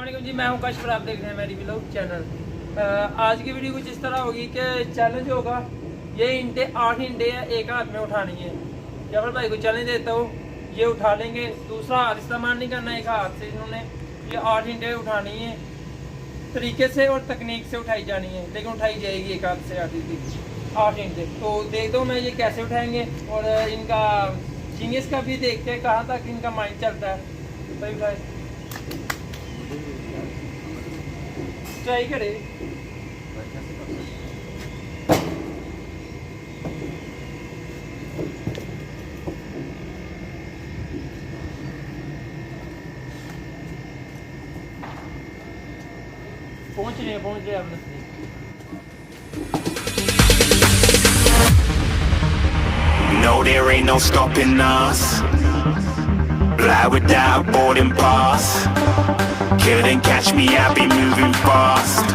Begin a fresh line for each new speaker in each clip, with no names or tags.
अस्सलाम जी, मैं हूं कश्मीर, आप देख रहे हैं मेरी व्लॉग चैनल। आज की वीडियो कुछ इस तरह होगी कि चैलेंज होगा। ये इंटे 8 इंटे है, एक हाथ में उठानी है। जबर भाई को चैलेंज देता हूँ, ये उठा लेंगे, दूसरा हाथ इस्तेमाल नहीं करना, एक हाथ से इन्होंने ये 8 इंटे उठानी है। तरीके से और तकनीक से उठाई जानी है, लेकिन उठाई जाएगी एक हाथ से 8 इंटे। तो देख दो मैं ये कैसे उठाएंगे और इनका जीनियस का भी देखते हैं कहाँ तक इनका माइंड चलता है। भाई ट्राई करे। पहुंच रहे आप लोग।
No, there ain't no stopping us. Fly without boarding pass. Couldn't catch me, I be moving fast.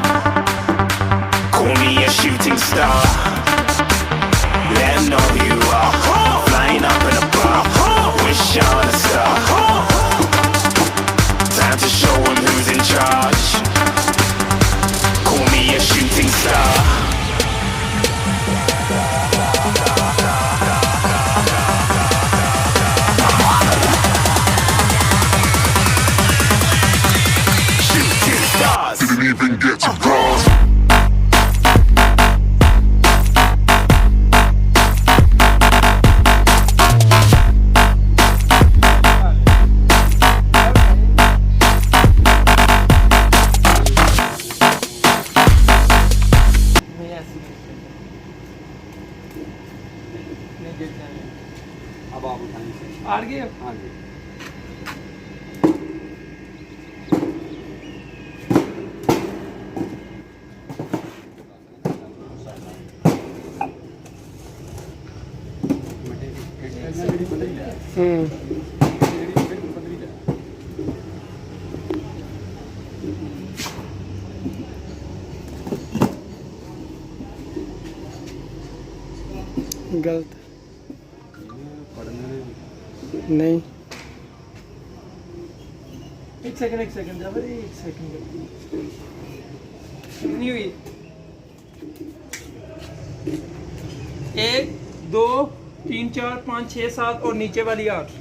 Call me a shooting star. Let 'em know who you are. Flying up in a bar. Wish on a star. Time to show 'em who's in charge. Call me a shooting star. Didn't even get to cross.
अब आप उठाएंगे
आगे
आगे।
गलत नहीं।
एक second जबर, एक सेकंड नहीं हुई। 1 2 3 4 5 6 7 और नीचे वाली 8।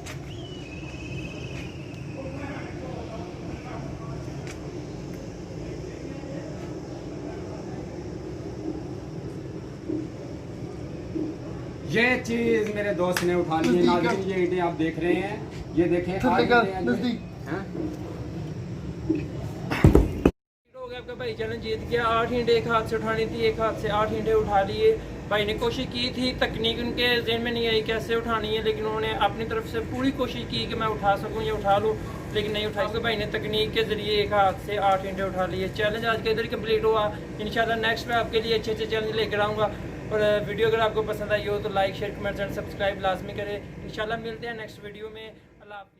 ये चीज मेरे दोस्त ने उठा ली है। नाज़रीन, ये ईंटें आप देख रहे हैं, ये देखें हो गया
आपका भाई चैलेंज जीत गया। 8 ईंटें एक हाथ से उठानी थी, एक हाथ से 8 ईंटें उठा लिए। भाई ने कोशिश की थी, तकनीक उनके ज़हन में नहीं आई कैसे उठानी है, लेकिन उन्होंने अपनी तरफ से पूरी कोशिश की कि मैं उठा सकूं या उठा लूं, लेकिन नहीं उठाई। तो भाई ने तकनीक के ज़रिए एक हाथ से 8 ईंटें उठा लिए। चैलेंज आज का इधर कंप्लीट हुआ। इंशाल्लाह नेक्स्ट में आपके लिए अच्छे चैलेंज लेकर आऊँगा। और वीडियो अगर आपको पसंद आई हो तो like share comment and subscribe लाजमी करें। इंशाल्लाह मिलते हैं नेक्स्ट वीडियो में। अल्लाह हाफ़िज़।